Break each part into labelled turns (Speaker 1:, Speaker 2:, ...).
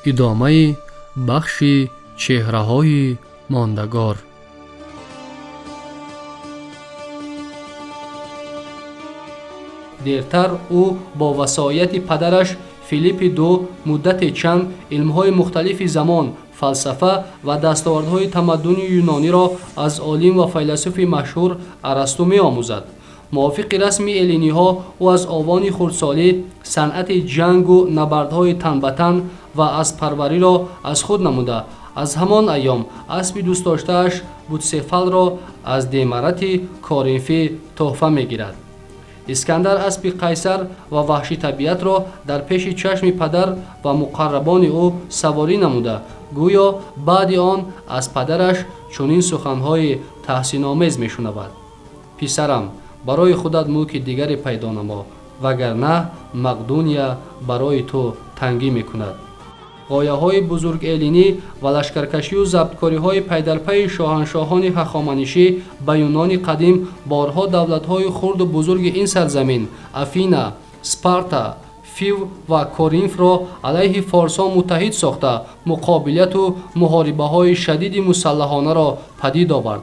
Speaker 1: ادامه بخش چهره‌های ماندگار. دیرتر او با وصایت پدرش فیلیپ دو مدت چند علم‌های مختلف زمان، فلسفه و دستاوردهای تمدن یونانی را از عالم و فیلسوف مشهور ارسطو می‌آموزد. موافق رسم الینی‌ها او از آوان خردسالی صنعت جنگ و نبردهای تن به تن و اسب‌پروری را از خود نموده، از همان ایام اسب دوست داشته‌اش بودسفل را از دیمرت کارینفی تحفه می‌گیرد. اسکندر اسب قیصر و وحشی طبیعت را در پیش چشم پدر و مقربان او سواری نموده، گویا بعد آن از پدرش چنین سخن‌های تحسین‌آمیز می‌شنود: پسرم، برای خودت ملک دیگری پیدا نما، وگرنه مقدونیه برای تو تنگی می‌کند. غایه‌های بزرگ الینی و لشکرکشی و ضبطکاری‌های پی در پی شاهنشاهان هخامنشی به یونان قدیم بارها دولت‌های خرد و بزرگ این سرزمین افینا، اسپارتا، فیو و کورینف را علیه فارسان متحد ساخته مقابلت و محاربه‌های شدید مسلحانه را پدید آورد.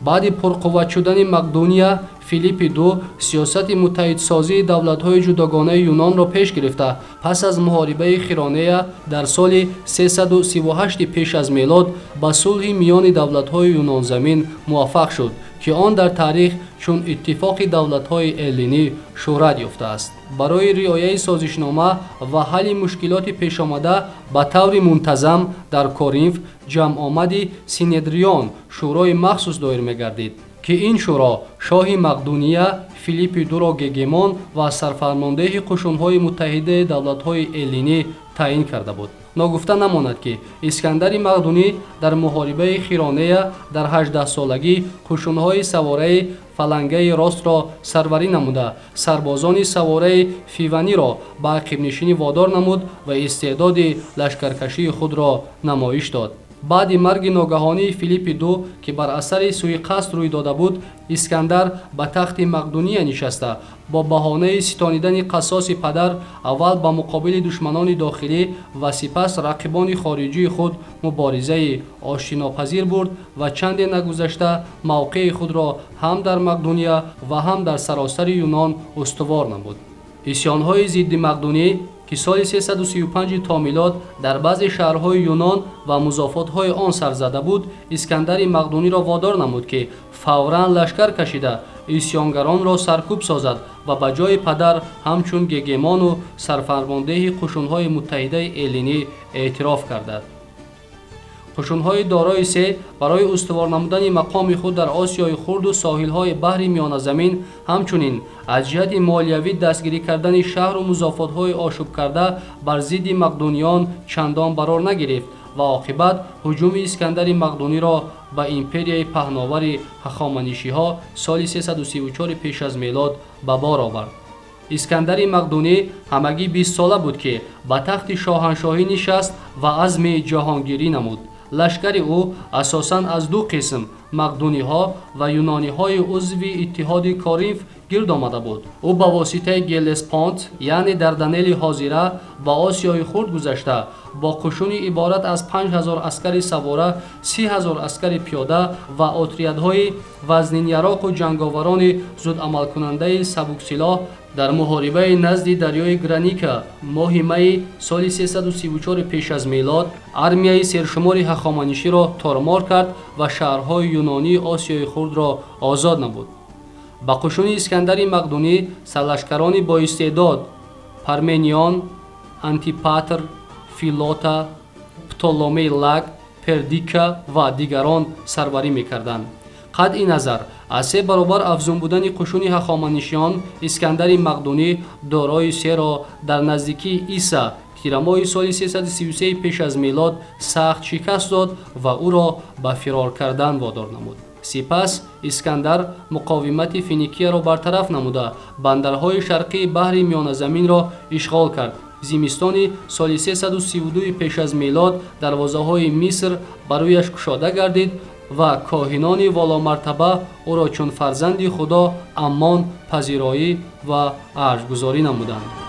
Speaker 1: بعد پرقوت شدن مقدونیه، فیلیپ دو سیاست متحدسازی دولت‌های جداگانه یونان را پیش گرفته پس از محاربه خیرانه در سال 338 پیش از میلاد به صلح میان دولت‌های یونان زمین موفق شد که آن در تاریخ چون اتفاق دولت‌های الینی شهرت یافته است. برای رعایت سازشنامه و حل مشکلات پیش آمده به طور منتظم در کورینف جمع آمدی سینهدریون شورای مخصوص دایر می‌گردید که این شورا شاه مقدونیه فیلیپ دو را گگمان و سرفرمانده قشون‌های متحده دولت‌های الینی تعیین کرده بود. ناگفته نماند که اسکندر مقدونی در محاربه خیرانه در 18 سالگی قشون‌های سواره فلنگه راست را سروری نموده، سربازان سواره فیونی را به عقب نشینی وادار نمود و استعداد لشکرکشی خود را نمایش داد. بعد مرگ ناگهانی فیلیپ دو که بر اثر سوی قصد روی داده بود، اسکندر به تخت مقدونیه نشسته با بهانه ستانیدن قصاص پدر اول به مقابل دشمنان داخلی و سپس رقیبان خارجی خود مبارزه آشتیناپذیر برد و چند نگذشته موقع خود را هم در مقدونیه و هم در سراسر یونان استوار نمود. اسیان‌های ضد مقدونی که سال 335 تا میلاد در بعضی شهرهای یونان و مضافات‌های آن سر زده بود، اسکندر مقدونی را وادار نمود که فوراً لشکر کشیده اسیانگران را سرکوب سازد و به جای پدر همچون گگمان و سرفرمانده قشون‌های متحده الینی اعتراف کردند. قشون‌های دارای سه برای استوار نمودن مقام خود در آسیای خرد و ساحل‌های بحر میانه زمین، همچنین از جهت مالیوی دستگیری کردن شهر و مضافات‌های آشوب کرده بر ضد مقدونیان چندان قرار نگرفت و عاقبت هجوم اسکندر مقدونی را به امپریای پهناور هخامنشی‌ها سال 334 پیش از میلاد به بار آورد. اسکندر مقدونی همگی 20 ساله بود که به تخت شاهنشاهی نشست و عزم جهانگیری نمود. لشکر او اساساً از دو قسم، مقدونی‌ها و یونانی‌های عضو اتحاد کورینف گرد آمده بود. او به واسطه گلسپانت یعنی دردنیل حاضره به آسیای خرد گذشته با قشونی عبارت از 5000 عسکر سواره، 30,000 عسکر پیاده و اتریادهای وزنین یراق و جنگاوران زود عمل کننده سبکسلاح در محاربه نزد دریای گرانیکا ماه می سال 334 پیش از میلاد ارمیای سرشمار هخامنشی را تارمار کرد و شهرهای یونانی آسیای خرد را آزاد نمود. با قشون اسکندر مقدونی سرلشکرانی با استعداد پرمنیان، انتیپاتر، فیلوتا، پتولمی لگ، پردیکا و دیگران سروری می‌کردند. قطع نظر از 3 برابر افزون بودن قشون هخامنشیان، اسکندر مقدونی دارای سه را در نزدیکی ایسا تیر ماه سال 333 پیش از میلاد سخت شکست داد و او را به فرار کردن وادار نمود. سپس اسکندر مقاومت فینیکیه را برطرف نموده بندرهای شرقی بحر میانه زمین را اشغال کرد. زمستان سال 332 پیش از میلاد دروازه‌های مصر برایش گشاده گردید و کاهنان والا مرتبه او را چون فرزند خدا امان پذیرایی و ارزگزاری نمودند.